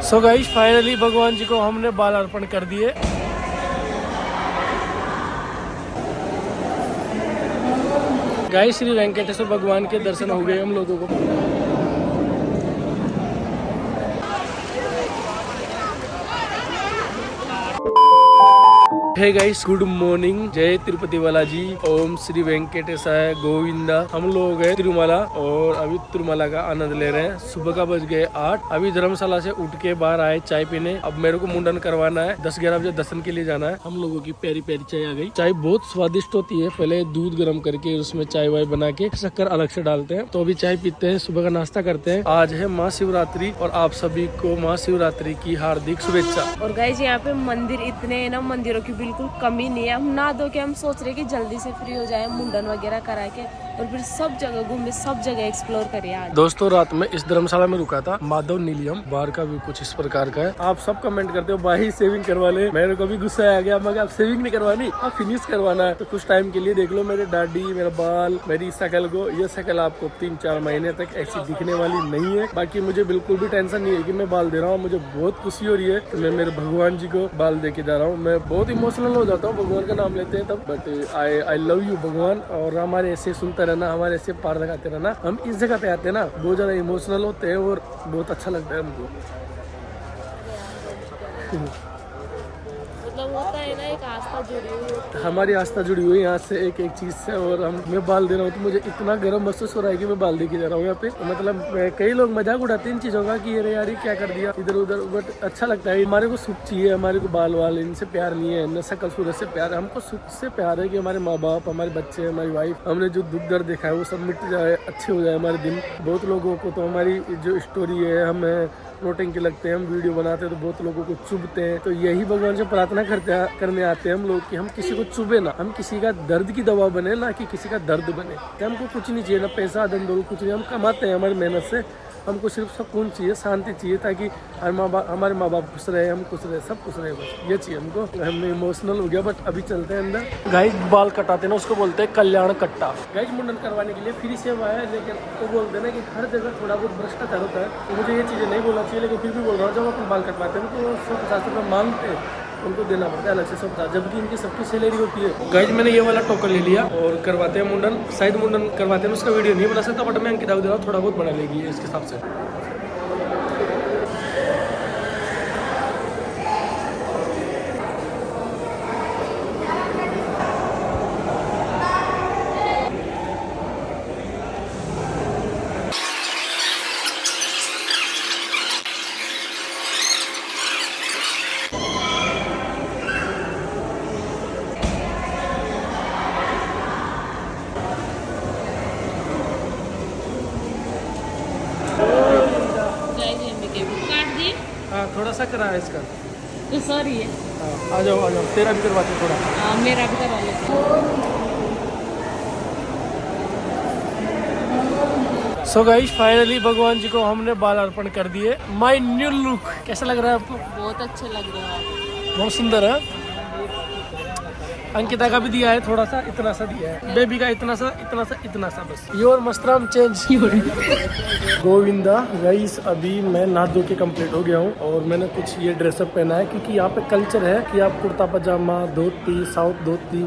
So guys finally भगवान जी को हमने बाल अर्पण कर दिए। गाइस श्री वेंकटेश्वर भगवान के दर्शन हो गए हम लोगों को। हे गाइस गुड मॉर्निंग, जय तिरुपति बालाजी, ओम श्री वेंकटेशाय गोविंदा। हम लोग गए तिरुमला और अभी तिरुमला का आनंद ले रहे हैं। सुबह का बज गए 8। अभी धर्मशाला से उठ के बाहर आए चाय पीने। अब मेरे को मुंडन करवाना है, 10-11 बजे दर्शन के लिए जाना है। हम लोगों की प्यारी प्यारी चाय आ गई। चाय बहुत स्वादिष्ट होती है। पहले दूध गर्म करके उसमें चाय वाय बना के शक्कर अलग से डालते हैं। तो अभी चाय पीते हैं, सुबह का नाश्ता करते हैं। आज है महाशिवरात्रि और आप सभी को महाशिवरात्रि की हार्दिक शुभेच्छा। और गाइस यहाँ पे मंदिर इतने है ना, मंदिरों की बिल्कुल कमी नहीं है। हम नहा धो के हम सोच रहे कि जल्दी से फ्री हो जाए, मुंडन वगैरह करा के और फिर सब जगह घूमे, सब जगह एक्सप्लोर करिए आज। दोस्तों रात में इस धर्मशाला में रुका था। माधव नीलियम बाहर का भी कुछ इस प्रकार का है। आप सब कमेंट करते हो भाई सेविंग करवा ले। मेरे को भी गुस्सा आ गया, मगर आप सेविंग नहीं करवानी, आप फिनिश करवाना है। तो कुछ टाइम के लिए देख लो मेरे दाढ़ी, मेरा बाल, मेरी शकल को। ये शकल आपको 3-4 महीने तक ऐसी दिखने वाली नहीं है। बाकी मुझे बिल्कुल भी टेंशन नहीं है कि मैं बाल दे रहा हूँ। मुझे बहुत खुशी हो रही है कि मैं मेरे भगवान जी को बाल दे के जा रहा हूँ। मैं बहुत इमोशनल हो जाता हूँ भगवान का नाम लेते हैं तब। बट आई लव यू भगवान। और हमारे ऐसे सुनते रहना, हमारे ऐसे पार लगाते रहना। हम इस जगह पे आते हैं ना, बहुत ज्यादा इमोशनल होते हैं और बहुत अच्छा लगता है हमको। मतलब होता है ना, एक आस्था जुड़ी हुई। हमारी आस्था जुड़ी हुई है यहाँ से एक एक चीज से। और मैं बाल दे रहा हूँ तो मुझे इतना गर्व महसूस हो रहा है कि मैं बाल दे के जा रहा हूँ यहाँ पे। तो मतलब कई लोग मजाक उड़ाते हैं इन चीजों का कि अरे यार ये क्या कर दिया इधर उधर। बट अच्छा लगता है। हमारे को सुख चाहिए, हमारे को बाल वाल इनसे प्यार नहीं है, न शकल सूरत से प्यार है। हमको सुख से प्यार है कि हमारे माँ बाप, हमारे बच्चे, हमारी वाइफ, हमने जो दुख दर्द देखा है वो सब मिट जाए, अच्छे हो जाए हमारे दिन। बहुत लोगों को तो हमारी जो स्टोरी है, हमें नोटिंग के लगते हैं, हम वीडियो बनाते हैं तो बहुत लोगों को चुभते हैं। तो यही भगवान से प्रार्थना करने आते हैं हम लोग कि हम किसी को चुभे ना, हम किसी का दर्द की दवा बने, ना कि किसी का दर्द बने। कि हमको कुछ नहीं चाहिए, ना पैसा धन दौलत कुछ नहीं। हम कमाते हैं हमारी मेहनत से। हमको सिर्फ सुकून चाहिए, शांति चाहिए, ताकि हमारे माँ बाप खुश रहे, हम खुश रहे, सब खुश रहे, बस ये चाहिए हमको। हम इमोशनल हो गया। बट अभी चलते हैं अंदर। गाइस बाल कटाते ना, उसको बोलते हैं कल्याण कट्टा। गाइस मुंडन करवाने के लिए फ्री सेवा है, लेकिन वो बोलते हैं ना कि हर जगह थोड़ा बहुत भ्रष्टाचार होता है। तो मुझे ये चीज़ें नहीं बोलना चाहिए, लेकिन फिर भी बोल रहा हूँ। जब अपन बाल कटवाते हैं तो 150 रुपये मांगते हैं, उनको देना पड़ता है अलग से 150, जबकि इनकी सबकी सैलरी होती है। गाइस मैंने ये वाला टोकन ले लिया और करवाते हैं मुंडन। शायद मुंडन करवाते हैं, उसका वीडियो नहीं बना सकता, बट मैं अंकिता को दे रहा हूँ, थोड़ा बहुत बना लेगी इसके हिसाब से। काट दिए। हाँ थोड़ा सा करा है इसका। तो सॉरी है। हाँ आ जाओ तेरा भी करवाते थोड़ा। मेरा भी करवा लेते। सो गाइस फाइनली भगवान जी को हमने बाल अर्पण कर दिए। माय न्यू लुक कैसा लग रहा है आपको? बहुत अच्छे लग रहे हो, बहुत सुंदर है। अंकिता का भी दिया है थोड़ा सा, इतना सा दिया है। बेबी का इतना सा, इतना सा, इतना सा, बस। Your Mastram change Govinda. Guys अभी मैं नहा धो के कंप्लीट हो गया हूँ और मैंने कुछ ये ड्रेसअप पहना है, क्योंकि यहाँ पे कल्चर है कि आप कुर्ता पजामा, धोती, साउथ धोती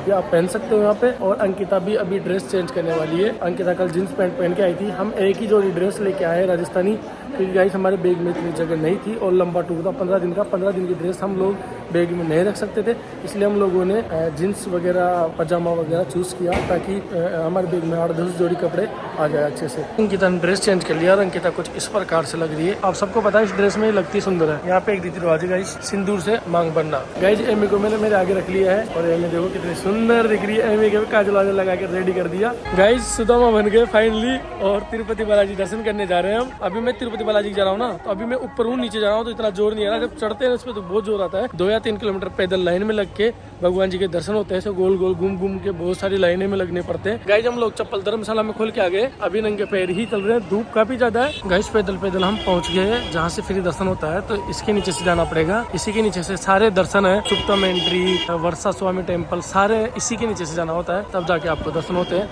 ये आप पहन सकते हो यहाँ पे। और अंकिता भी अभी ड्रेस चेंज करने वाली है। अंकिता कल जींस पैंट पहन के आई थी। हम एक ही जोड़ी ड्रेस लेके आए राजस्थानी, क्योंकि गाइस हमारे बैग में इतनी जगह नहीं थी और लंबा टूर था 15 दिन का। 15 दिन की ड्रेस हम लोग बैग में नहीं रख सकते थे, इसलिए हम लोगों ने जीन्स वगैरह पजामा वगैरह चूज़ किया, ताकि हमारे बैग में 8-10 जोड़ी कपड़े आ जाए अच्छे से। अंकिता ने ड्रेस चेंज कर लिया और अंकिता कुछ इस प्रकार से लग रही है। आप सबको पता है इस ड्रेस में लगती सुंदर है। यहाँ पे एक रीति रिवाज है गाइस, सिंदूर से मांग बनना। गाइस एमी को मैंने मेरे आगे रख लिया है और एमी देखो कितनी सुंदर दिख रही है। एमी के काजल वाजल लगा के रेडी कर दिया। गाइस सुदामा बन गए फाइनली और तिरुपति बालाजी दर्शन करने जा रहे हैं हम। अभी मैं तिरुपति बालाजी जा रहा हूँ ना, तो अभी मैं ऊपर हूँ, नीचे जा रहा हूँ तो इतना जोर नहीं आ रहा। जब चढ़ते हैं उस पर तो बहुत जोर आता है। 2 या 3 किलोमीटर पैदल लाइन में लग के भगवान जी के दर्शन होते हैं। ऐसे गोल गोल घूम घूम के बहुत सारी लाइनें में लगने पड़ते हैं। गाइज हम लोग चप्पल धर्मशाला में खोल के आ गए, अभी नंगे पैर ही चल रहे हैं, धूप काफी ज्यादा है। गाइज पैदल पैदल हम पहुंच गए जहाँ से फ्री दर्शन होता है, तो इसके नीचे से जाना पड़ेगा। इसी के नीचे से सारे दर्शन है, सुप्तम एंट्री, वर्षा स्वामी टेम्पल, सारे इसी के नीचे से जाना होता है, तब जाके आपको दर्शन होते हैं।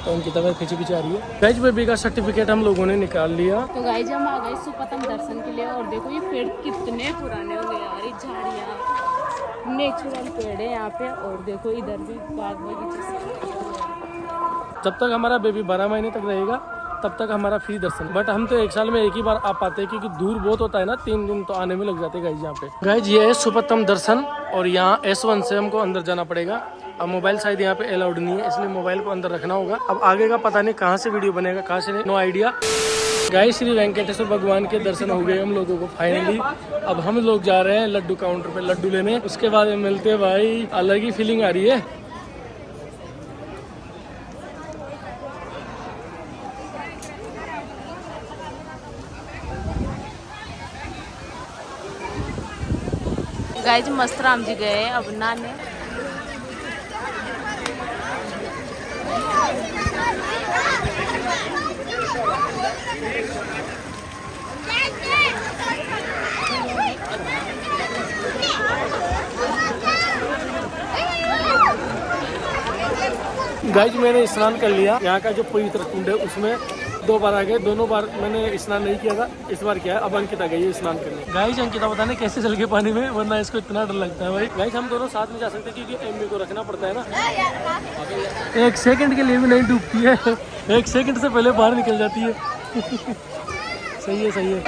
तो उनकी तबीयत पीछे पीछे आ रही है। गाइज बेबी का सर्टिफिकेट हम लोगों ने निकाल लिया। तो गाइज हम आ गए सुपतम दर्शन के लिए, और देखो ये पेड़ कितने पुराने हो गए यार, ये झाड़ियाँ नेचुरल पेड़ है यहाँ पे, और देखो इधर भी बाग बगीचे। जब तक हमारा बेबी 12 महीने तक रहेगा तब तक हमारा फ्री दर्शन, बट हम तो एक साल में एक ही बार आ पाते हैं क्योंकि दूर बहुत होता है ना, 3 दिन तो आने में लग जाते हैं गाइज यहाँ पे। गाइज ये है सुपतम दर्शन, और यहाँ S1 से हमको अंदर जाना पड़ेगा। अब मोबाइल शायद यहाँ पे अलाउड नहीं है, इसलिए मोबाइल को अंदर रखना होगा। अब आगे का पता नहीं कहाँ से वीडियो बनेगा, कहाँ से नहीं, no idea. Guys Shri Venkateshwara भगवान के दर्शन हो गए हम लोगों को फाइनली। अब हम लोग जा रहे हैं लड्डू काउंटर पे लड्डू लेने, उसके बाद मिलते हैं भाई, अलग ही फीलिंग आ रही है। गाइज मस्त राम जी गए अब नहाने। गाइज मैंने स्नान कर लिया, यहाँ का जो पवित्र कुंड है उसमें 2 बार आ गए, दोनों बार मैंने स्नान नहीं किया था, इस बार किया है। अब अंकिता गई है स्नान करने। गाइज अंकिता पता नहीं कैसे चल गए पानी में, वरना इसको इतना डर लगता है भाई। गाइज हम दोनों साथ में जा सकते हैं क्योंकि एमबी को रखना पड़ता है ना। 1 सेकंड के लिए भी नहीं डूबती है, 1 सेकंड से पहले बाहर निकल जाती है। सही है सही है।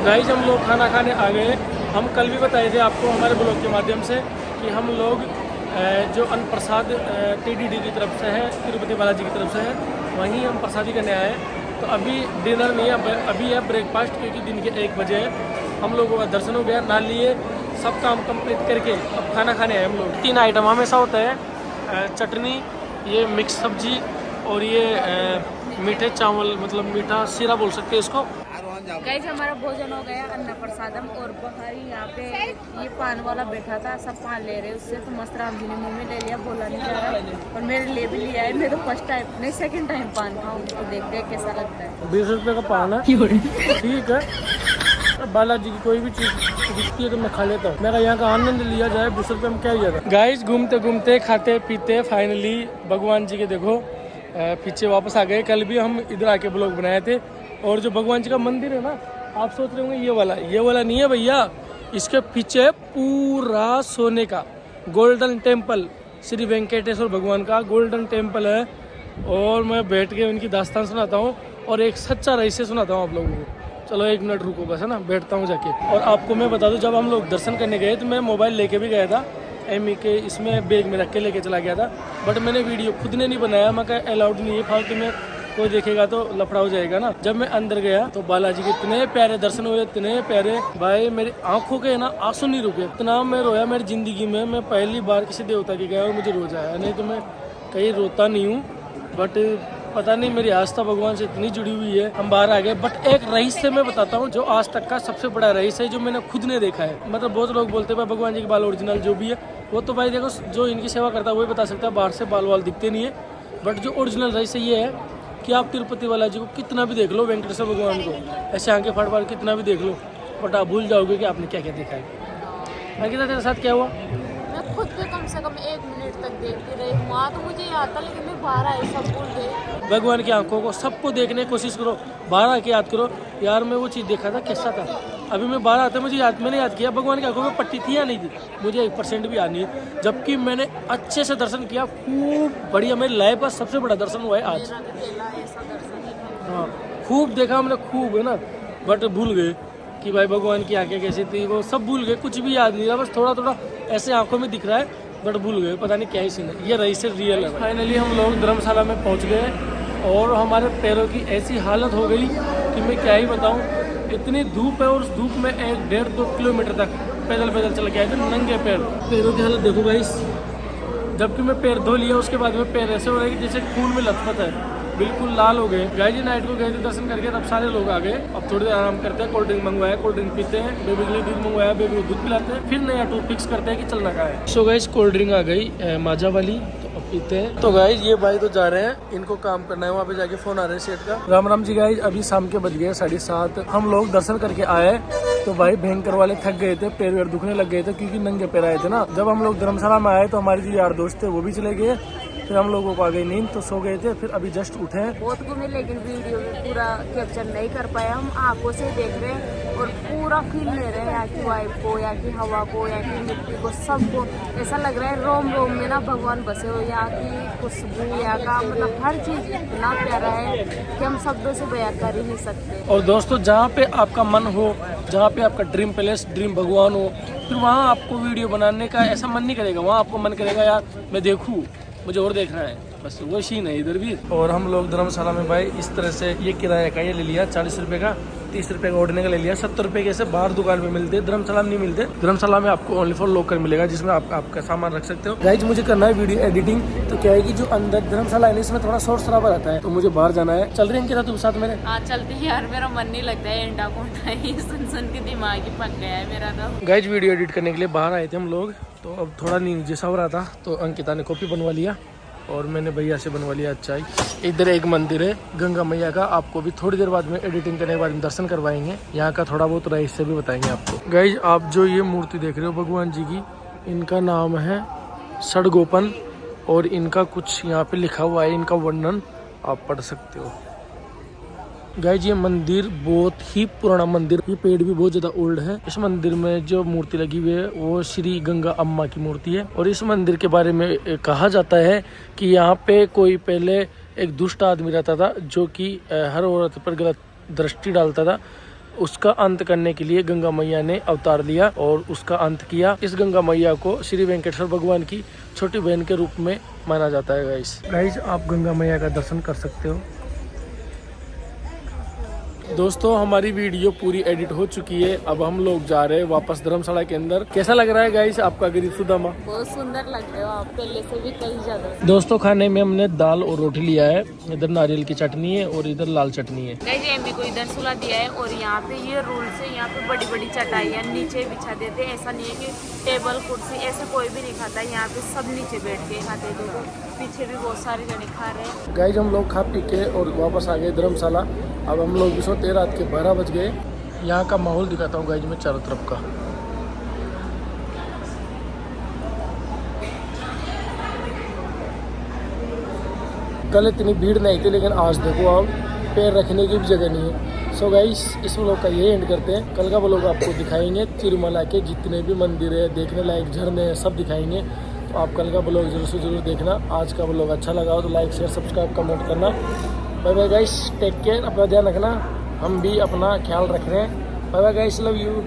गाइस हम लोग खाना खाने आ गए। हम कल भी बताए थे आपको हमारे ब्लॉग के माध्यम से कि हम लोग जो अन्न प्रसाद TDD की तरफ से है, तिरुपति बालाजी की तरफ से है, वहीं हम प्रसादी करने आए हैं। तो अभी डिनर नहीं है, अभी है ब्रेकफास्ट, क्योंकि दिन के 1 बजे है। हम लोगों का दर्शन हो गया, नहा लिए, सब काम कंप्लीट करके अब खाना खाने आए हम लोग। 3 आइटम हमेशा होता है, चटनी, ये मिक्स सब्जी और ये मीठे चावल, मतलब मीठा सीरा बोल सकते हैं इसको। गाइस हमारा भोजन हो गया अन्न प्रसादम, और बाहर यहाँ पे ये पान वाला बैठा था, सब पान ले रहे उससे, तो मस्त राम जी ने मुँह में ले लिया, बोला नहीं जा रहा, और मेरे लिए भी लिया है। मैं तो फर्स्ट टाइम नहीं, सेकंड टाइम पान खाऊँ, तो देखते हैं कैसा लगता है। 20 रुपये का पान है, ठीक है। बालाजी की कोई भी चीज़ दिखती है तो मैं खा लेता हूँ। मेरा यहाँ का आनंद लिया जाए, 20 रुपये में क्या ही जाता है। गाइस घूमते घूमते खाते पीते फाइनली भगवान जी के देखो पीछे वापस आ गए। कल भी हम इधर आके ब्लॉग बनाए थे। और जो भगवान जी का मंदिर है ना, आप सोच रहे होंगे ये वाला नहीं है भैया, इसके पीछे पूरा सोने का गोल्डन टेम्पल, श्री वेंकटेश्वर भगवान का गोल्डन टेम्पल है। और मैं बैठ के उनकी दास्तान सुनाता हूँ और एक सच्चा रहस्य सुनाता हूँ आप लोगों को। चलो 1 मिनट रुको बस, है ना, बैठता हूँ जाके। और आपको मैं बता दूँ, जब हम लोग दर्शन करने गए तो मैं मोबाइल लेके भी गया था, एमी के इसमें बैग में रख के लेके चला गया था, बट मैंने वीडियो खुद ने नहीं बनाया। मैं कहा अलाउड नहीं है, फालतू में कोई देखेगा तो लफड़ा हो जाएगा ना। जब मैं अंदर गया तो बालाजी के इतने प्यारे दर्शन हुए, इतने प्यारे भाई, मेरी आंखों के ना आंसू नहीं रुके। इतना मैं रोया मेरी जिंदगी में, मैं पहली बार किसी देवता के गया और मुझे रोज आया, नहीं तो मैं कहीं रोता नहीं हूँ। बट पता नहीं मेरी आस्था भगवान से इतनी जुड़ी हुई है, हम बाहर आ गए। बट एक रहस्य मैं बताता हूँ, जो आज तक का सबसे बड़ा रहस्य है, जो मैंने खुद ने देखा है। मतलब बहुत लोग बोलते हैं भगवान जी के बाल ओरिजिनल जो भी है, वो तो भाई देखो जो इनकी सेवा करता है वही बता सकता है, बाहर से बाल वाल दिखते नहीं है। बट जो ओरिजिनल रहस्य ये है कि आप तिरुपति बालाजी को कितना भी देख लो, वेंकटेश्वर भगवान को ऐसे आंखें फाड़ फाड़ कितना भी देख लो, बट आप भूल जाओगे कि आपने क्या क्या देखा है। अंकिता तेरे साथ क्या हुआ? मैं खुद पे से कम 1 मिनट तक देखती रही। वहाँ तो मुझे याद था, लेकिन मैं बाहर आई सब भूल गई। भगवान की आंखों को सबको देखने की कोशिश करो, बाहर आके याद करो यार मैं वो चीज़ देखा था कैसा था। अभी मैं बाहर आता मुझे मैंने याद किया भगवान की आंखों में पट्टी थी या नहीं थी, मुझे 1% भी याद नहीं है। जबकि मैंने अच्छे से दर्शन किया, खूब बढ़िया। मेरी लाइफ का सबसे बड़ा दर्शन हुआ है आज। हाँ खूब देखा हमने, खूब है ना, बट भूल गए कि भाई भगवान की आंखें कैसी थी, वो सब भूल गए, कुछ भी याद नहीं रहा। बस थोड़ा थोड़ा ऐसे आंखों में दिख रहा है, बट भूल गए, पता नहीं क्या ही सीन है। ये रही से रियल है। फाइनली हम लोग धर्मशाला में पहुंच गए और हमारे पैरों की ऐसी हालत हो गई कि मैं क्या ही बताऊं। इतनी धूप है और उस धूप में 1-1.5-2 किलोमीटर तक पैदल चल के आए थे नंगे पैरों की हालत देखो गाइस। जबकि मैं पैर धो लिया, उसके बाद में पैर ऐसे हो रहे हैं कि जैसे खून में लथपथ है, बिल्कुल लाल हो गए। गाइस जी नाइट को गए थे दर्शन करके, तब सारे लोग आ गए। अब थोड़ी देर आराम करते हैं, कोल्ड ड्रिंक मंगवाया, कोल्ड ड्रिंक पीते हैं, बेबी के लिए दूध मंगवाया, बेबी को दूध पिलाते हैं, फिर नया टूर फिक्स करते हैं कि चलना कहाँ है। सो गाइस कोल्ड ड्रिंक आ गई माजा वाली, तो अब पीते हैं। तो गाइस ये भाई तो जा रहे हैं, इनको काम करना है, वहाँ पे जाके फोन आ रहा है सेठ का। राम राम जी गाइस, अभी शाम के बज गए 7:30। हम लोग दर्शन करके आए तो भाई भयंकर वाले थक गए थे, पैर वैर दुखने लग गए थे क्योंकि नंगे पैर आए थे ना। जब हम लोग धर्मशाला में आए तो हमारे जो यार दोस्त थे वो भी चले गए, फिर हम लोगों को आ गई नींद तो सो गए थे। फिर अभी जस्ट उठे हैं। बहुत घूमे लेकिन वीडियो में पूरा कैप्चर नहीं कर पाया। हम आंखों से देख रहे हैं और पूरा फील ले रहे हैं यहाँ की वाइब को, यहाँ की हवा को, यहाँ की मिट्टी को, सबको ऐसा लग रहा है रोम रोम में ना भगवान बसे हो। यहाँ की खुशबू, यहाँ का मतलब हर चीज इतना प्यारा है कि हम शब्दों से बयां कर ही नहीं सकते। और दोस्तों जहाँ पे आपका मन हो, जहाँ पे आपका ड्रीम पैलेस, ड्रीम भगवान हो, फिर वहाँ आपको वीडियो बनाने का ऐसा मन नहीं करेगा। वहाँ आपको मन करेगा यार मैं देखूँ, मुझे और देखना है, बस वो सीन है इधर भी। और हम लोग धर्मशाला में भाई इस तरह से ये किराए का ये ले लिया 40 रुपये का, 30 रुपये का ओढ़ने का ले लिया, 70 रुपये के ऐसे बाहर दुकान पे मिलते हैं, धर्मशाला में नहीं मिलते। धर्मशाला में आपको ओनली फॉर लॉकर मिलेगा जिसमें आप आपका सामान रख सकते हो। गाइज मुझे करना है वीडियो एडिटिंग, तो क्या है कि जो अंदर धर्मशाला है इसमें थोड़ा शोर शराबा रहता है, तो मुझे बाहर जाना है। चल रही है तुम साथ मेरे? हाँ चलते हैं यार, मेरा मन नहीं लगता है एंडा कोंडा ही सुन के दिमाग ही पक गया है मेरा तो। गाइज वीडियो एडिट करने के लिए बाहर आए थे हम लोग, तो अब थोड़ा नींद जैसा हो रहा था तो अंकिता ने कॉपी बनवा लिया और मैंने भैया से बनवा लिया चाय। इधर एक मंदिर है गंगा मैया का, आपको भी थोड़ी देर बाद में एडिटिंग करने के बाद दर्शन करवाएंगे। यहाँ का थोड़ा बहुत रहस्य भी बताएंगे आपको। गाइज आप जो ये मूर्ति देख रहे हो भगवान जी की, इनका नाम है षडगोपन और इनका कुछ यहाँ पे लिखा हुआ है, इनका वर्णन आप पढ़ सकते हो। गाइज ये मंदिर बहुत ही पुराना मंदिर, ये पेड़ भी बहुत ज्यादा ओल्ड है। इस मंदिर में जो मूर्ति लगी हुई है वो श्री गंगा अम्मा की मूर्ति है। और इस मंदिर के बारे में कहा जाता है कि यहाँ पे कोई पहले एक दुष्ट आदमी रहता था जो कि हर औरत पर गलत दृष्टि डालता था। उसका अंत करने के लिए गंगा मैया ने अवतार लिया और उसका अंत किया। इस गंगा मैया को श्री वेंकटेश्वर भगवान की छोटी बहन के रूप में माना जाता है। गाइज आप गंगा मैया का दर्शन कर सकते हो। दोस्तों हमारी वीडियो पूरी एडिट हो चुकी है, अब हम लोग जा रहे हैं वापस धर्मशाला के अंदर। कैसा लग रहा है गाइस आपका गरीब सुदामा? बहुत सुंदर लग रहे हो आप, पहले से भी कहीं ज्यादा। दोस्तों खाने में हमने दाल और रोटी लिया है, इधर नारियल की चटनी है और इधर लाल चटनी है। गाइस एमी को इधर सुला दिया है और यहाँ पे ये रूल से यहाँ पे बड़ी बड़ी चटाइयाँ नीचे बिछा देते हैं। ऐसा नहीं है कि टेबल कुर्सी ऐसे कोई भी नहीं खाता, यहाँ पे सब नीचे बैठ के खाते। देखो पीछे भी बहुत सारे जने खा रहे हैं। गाइस हम लोग खा पी के और वापस आ गए धर्मशाला। अब हम लोग भी सोते रात के 12 बज गए। यहाँ का माहौल दिखाता हूँ गाइस मैं चारों तरफ का। कल इतनी भीड़ नहीं थी लेकिन आज देखो आप पैर रखने की भी जगह नहीं है। सो गाइस इस व्लॉग का ये एंड करते हैं। कल का व्लॉग आपको दिखाएंगे तिरुमला के जितने भी मंदिर है, देखने लायक झरने हैं, सब दिखाएंगे। तो आप कल का व्लॉग जरूर से जरूर देखना। आज का व्लॉग अच्छा लगा हो तो लाइक शेयर सब्सक्राइब कमेंट करना। Bye bye guys, take care, अपना ध्यान रखना, हम भी अपना ख्याल रख रहे हैं। Bye bye guys, love you.